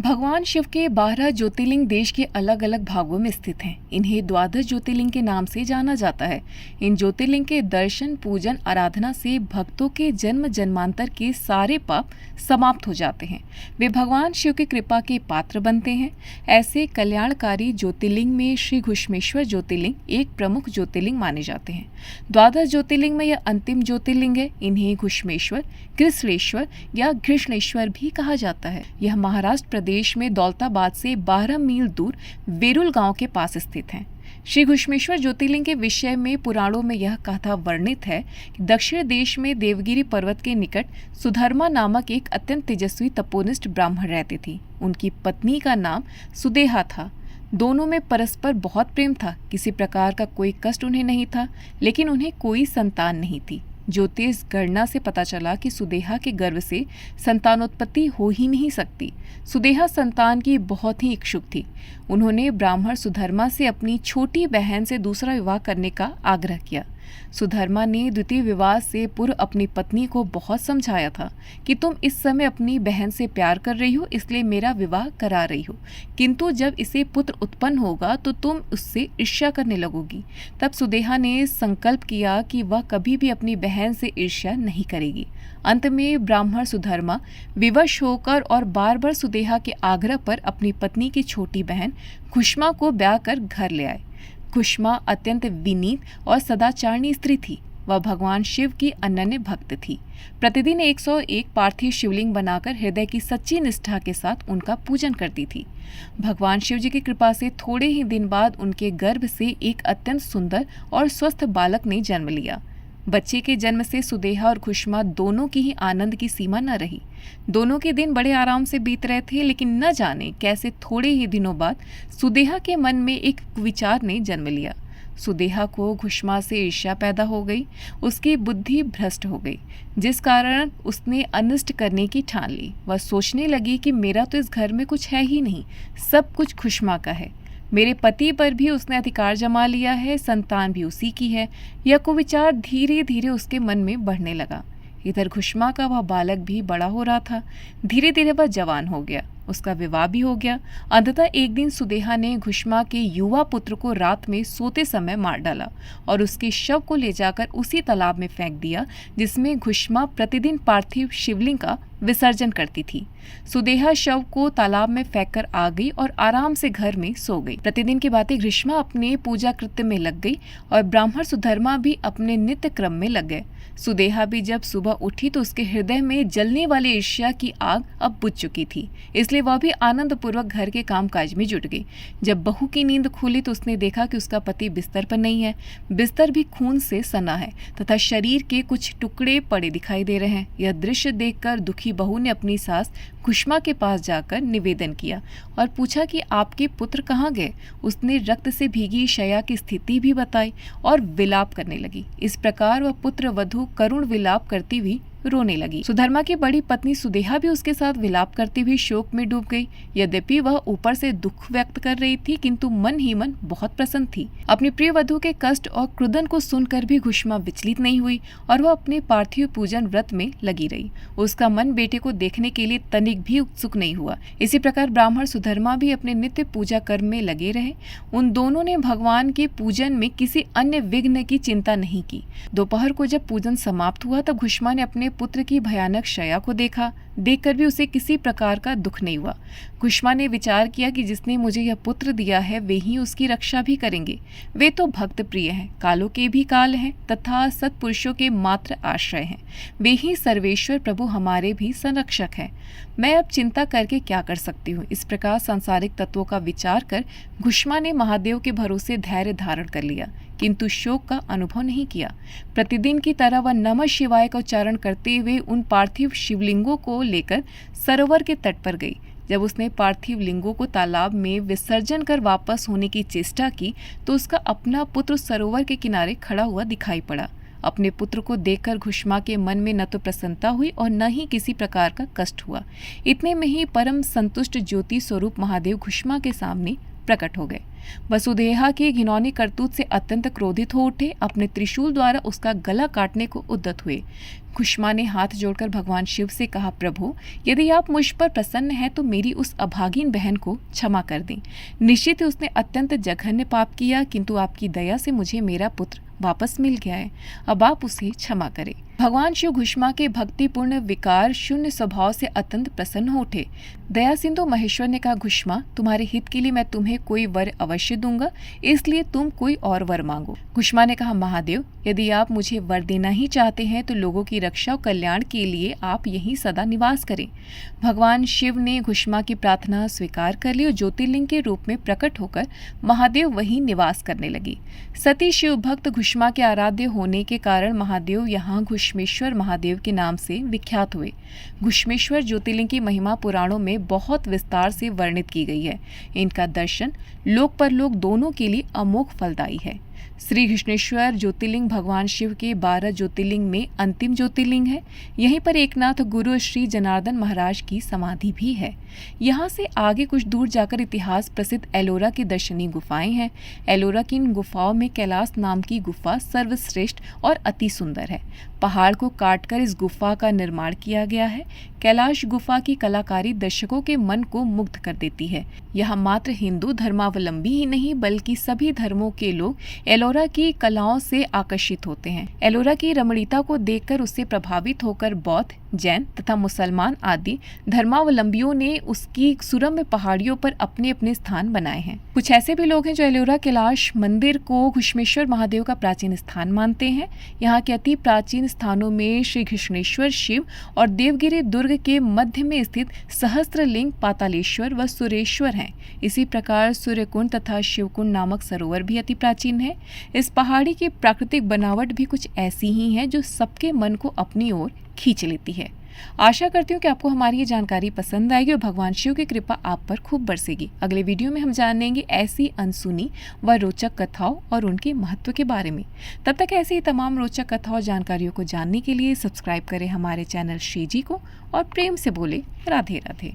भगवान शिव के 12 ज्योतिर्लिंग देश के अलग अलग भागों में स्थित हैं। इन्हें द्वादश ज्योतिर्लिंग के नाम से जाना जाता है। इन ज्योतिर्लिंग के दर्शन, पूजन, आराधना से भक्तों के जन्म जन्मांतर के सारे पाप समाप्त हो जाते हैं। वे भगवान शिव की कृपा के पात्र बनते हैं। ऐसे कल्याणकारी ज्योतिर्लिंग में श्री घुश्मेश्वर ज्योतिर्लिंग एक प्रमुख ज्योतिर्लिंग माने जाते हैं। द्वादश ज्योतिर्लिंग में यह अंतिम ज्योतिर्लिंग है। इन्हें घुश्मेश्वर, कृष्णेश्वर या घृष्णेश्वर भी कहा जाता है। यह महाराष्ट्र प्रदेश में दौलताबाद से 12 मील दूर वेरुल गांव के पास स्थित है। श्री घुश्मेश्वर ज्योतिर्लिंग के विषय में पुराणों में यह कथा वर्णित है कि दक्षिण देश में देवगिरी पर्वत के निकट सुधर्मा नामक एक अत्यंत तेजस्वी तपोनिष्ठ ब्राह्मण रहते थे। उनकी पत्नी का नाम सुदेहा था। दोनों में परस्पर बहुत प्रेम था। किसी प्रकार का कोई कष्ट उन्हें नहीं था, लेकिन उन्हें कोई संतान नहीं थी। ज्योतिष गणना से पता चला कि सुदेहा के गर्भ से संतानोत्पत्ति हो ही नहीं सकती। सुदेहा संतान की बहुत ही इच्छुक थी। उन्होंने ब्राह्मण सुधर्मा से अपनी छोटी बहन से दूसरा विवाह करने का आग्रह किया। सुधर्मा ने द्वितीय विवाह से पूर्व अपनी पत्नी को बहुत समझाया था कि तुम इस समय अपनी बहन से प्यार कर रही हो, इसलिए मेरा विवाह करा रही हो, किंतु जब इसे पुत्र उत्पन्न होगा तो तुम उससे ईर्ष्या करने लगोगी। तब सुदेहा ने संकल्प किया कि वह कभी भी अपनी बहन से ईर्ष्या नहीं करेगी। अंत में ब्राह्मण सुधर्मा विवश होकर और बार बार सुदेहा के आग्रह पर अपनी पत्नी की छोटी बहन घुष्मा को ब्याह कर घर ले आए। घुष्मा अत्यंत विनीत और सदाचारणी स्त्री थी। वह भगवान शिव की अनन्य भक्त थी। प्रतिदिन 101 पार्थिव शिवलिंग बनाकर हृदय की सच्ची निष्ठा के साथ उनका पूजन करती थी। भगवान शिव जी की कृपा से थोड़े ही दिन बाद उनके गर्भ से एक अत्यंत सुंदर और स्वस्थ बालक ने जन्म लिया। बच्चे के जन्म से सुदेहा और घुष्मा दोनों की ही आनंद की सीमा न रही। दोनों के दिन बड़े आराम से बीत रहे थे, लेकिन न जाने कैसे थोड़े ही दिनों बाद सुदेहा के मन में एक विचार ने जन्म लिया। सुदेहा को घुष्मा से ईर्ष्या पैदा हो गई। उसकी बुद्धि भ्रष्ट हो गई, जिस कारण उसने अनिष्ट करने की ठान ली। वह सोचने लगी कि मेरा तो इस घर में कुछ है ही नहीं, सब कुछ घुष्मा का है। मेरे पति पर भी उसने अधिकार जमा लिया है, संतान भी उसी की है। यह कुविचार धीरे धीरे उसके मन में बढ़ने लगा। इधर घुष्मा का वह बालक भी बड़ा हो रहा था। धीरे धीरे वह जवान हो गया। उसका विवाह भी हो गया। अंततः एक दिन सुदेहा ने घुष्मा के युवा पुत्र को रात में सोते समय मार डाला और उसके शव को ले जाकर उसी तालाब में फेंक दिया जिसमें घुष्मा प्रतिदिन पार्थिव शिवलिंग का विसर्जन करती थी। सुदेहा शव को तालाब में फेंककर आ गई और आराम से घर में सो गई। प्रतिदिन की बातें घुष्मा अपने पूजा कृत्य में लग गई और ब्राह्मण सुधर्मा भी अपने नित्य क्रम में लग गए। सुदेहा भी जब सुबह उठी तो उसके हृदय में जलने वाली ईर्ष्या की आग अब बुझ चुकी थी, इसलिए वह भी आनंद पूर्वक घर के कामकाज में जुट गई। जब बहू की नींद खुली तो उसने देखा कि उसका पति बिस्तर पर नहीं है। बिस्तर भी खून से सना है तथा शरीर के कुछ टुकड़े पड़े दिखाई दे रहे हैं। यह दृश्य देखकर दुखी बहू ने अपनी सास घुष्मा के पास जाकर निवेदन किया और पूछा कि आपके पुत्र कहाँ गए। उसने रक्त से भीगी शया की स्थिति भी बताई और विलाप करने लगी। इस प्रकार वह पुत्र वधू करुण विलाप करती हुई रोने लगी। सुधर्मा की बड़ी पत्नी सुदेहा भी उसके साथ विलाप करती हुई शोक में डूब गई। यद्यपि वह ऊपर से दुख व्यक्त कर रही थी, किंतु मन ही मन बहुत प्रसन्न थी। अपनी प्रिय वधू के कष्ट और क्रुदन को सुनकर भी घुष्मा विचलित नहीं हुई और वह अपने पार्थिव पूजन व्रत में लगी रही। उसका मन बेटे को देखने के लिए तनिक भी उत्सुक नहीं हुआ। इसी प्रकार ब्राह्मण सुधर्मा भी अपने नित्य पूजा कर्म में लगे रहे। उन दोनों ने भगवान के पूजन में किसी अन्य विघ्न की चिंता नहीं की। दोपहर को जब पूजन समाप्त हुआ तब घुष्मा ने अपने पुत्र की भयानक शया को देखा। देखकर भी उसे किसी प्रकार का दुख नहीं हुआ। घुष्मा ने विचार किया कि जिसने मुझे यह पुत्र दिया है वे ही उसकी रक्षा भी करेंगे। वे तो भक्त प्रिय हैं, कालों के भी काल हैं तथा सत्पुरुषों के मात्र आश्रय हैं। वे ही सर्वेश्वर प्रभु हमारे भी संरक्षक हैं। मैं अब चिंता करके क्या कर सकती हूँ। इस प्रकार सांसारिक तत्वों का विचार कर घुष्मा ने महादेव के भरोसे धैर्य धारण कर लिया, किंतु शोक का अनुभव नहीं किया। प्रतिदिन की तरह वह नमः शिवाय का उच्चारण करते हुए उन पार्थिव शिवलिंगों को लेकर सरोवर के तट पर गई। जब उसने पार्थिव लिंगों को तालाब में विसर्जन कर वापस होने की चेष्टा की तो उसका अपना पुत्र सरोवर के किनारे खड़ा हुआ दिखाई पड़ा। अपने पुत्र को देखकर घुष्मा के मन में न तो प्रसन्नता हुई और न ही किसी प्रकार का कष्ट हुआ। इतने में ही परम संतुष्ट ज्योति स्वरूप महादेव घुष्मा के सामने प्रकट हो गए। वसुदेहा की घिनौनी करतूत से अत्यंत क्रोधित हो उठे, अपने त्रिशूल द्वारा उसका गला काटने को उद्यत हुए। घुष्मा ने हाथ जोड़कर भगवान शिव से कहा, प्रभु, यदि आप मुझ पर प्रसन्न हैं तो मेरी उस अभागिन बहन को क्षमा कर दें। निश्चित ही उसने अत्यंत जघन्य पाप किया, किंतु आपकी दया से मुझे मेरा पुत्र वापस मिल गया है। अब आप उसे क्षमा करें। भगवान शिव घुष्मा के भक्तिपूर्ण विकार शून्य स्वभाव से अत्यंत प्रसन्न हो उठे। दया सिंधु महेश्वर ने कहा, घुष्मा, तुम्हारे हित के लिए मैं तुम्हें कोई वर अवश्य दूंगा, इसलिए तुम कोई और वर मांगो। घुष्मा ने कहा, महादेव, यदि आप मुझे वर देना ही चाहते हैं तो लोगों की रक्षा और कल्याण के लिए आप यहीं सदा निवास करें। भगवान शिव ने घुष्मा की प्रार्थना स्वीकार कर ली और ज्योतिर्लिंग के रूप में प्रकट होकर महादेव वहीं निवास करने लगी। सती शिव भक्त घुष्मा के आराध्य होने के कारण महादेव यहाँ घुष्मेश्वर महादेव के नाम से विख्यात हुए। घुष्मेश्वर ज्योतिर्लिंग की महिमा पुराणों में बहुत विस्तार से वर्णित की गई है। इनका दर्शन लोक परलोक दोनों के लिए अमोघ फलदायी है। श्री घृष्णेश्वर ज्योतिर्लिंग भगवान शिव के 12 ज्योतिर्लिंग में अंतिम ज्योतिर्लिंग है। यहीं पर एकनाथ गुरु श्री जनार्दन महाराज की समाधि भी है। यहाँ से आगे कुछ दूर जाकर इतिहास प्रसिद्ध एलोरा की दर्शनीय गुफाएं हैं। एलोरा की इन गुफाओं में कैलाश नाम की गुफा सर्वश्रेष्ठ और अति सुंदर है। पहाड़ को काटकर इस गुफा का निर्माण किया गया है। कैलाश गुफा की कलाकारी दर्शकों के मन को मुग्ध कर देती है। यहाँ मात्र हिंदू धर्मावलंबी ही नहीं बल्कि सभी धर्मों के लोग एलोरा की कलाओं से आकर्षित होते हैं। एलोरा की रमणीयता को देखकर उससे प्रभावित होकर बौद्ध, जैन तथा मुसलमान आदि धर्मावलंबियों ने उसकी सुरम्य पहाड़ियों पर अपने अपने स्थान बनाए हैं। कुछ ऐसे भी लोग हैं जो एलोरा कैलाश मंदिर को घुष्मेश्वर महादेव का प्राचीन स्थान मानते हैं। यहाँ के अति प्राचीन स्थानों में श्री घृष्णेश्वर शिव और देवगिरी दुर्ग के मध्य में स्थित सहस्त्रलिंग, पातालेश्वर व सुरेश्वर हैं। इसी प्रकार सूर्यकुंड तथा शिवकुंड नामक सरोवर भी अति प्राचीन है। इस पहाड़ी की प्राकृतिक बनावट भी कुछ ऐसी ही है जो सबके मन को अपनी ओर खींच लेती है। आशा करती हूँ कि आपको हमारी ये जानकारी पसंद आएगी और भगवान शिव की कृपा आप पर खूब बरसेगी। अगले वीडियो में हम जानेंगे ऐसी अनसुनी व रोचक कथाओं और उनके महत्व के बारे में। तब तक ऐसी ही तमाम रोचक कथाओं और जानकारियों को जानने के लिए सब्सक्राइब करें हमारे चैनल श्री जी को और प्रेम से बोले राधे राधे।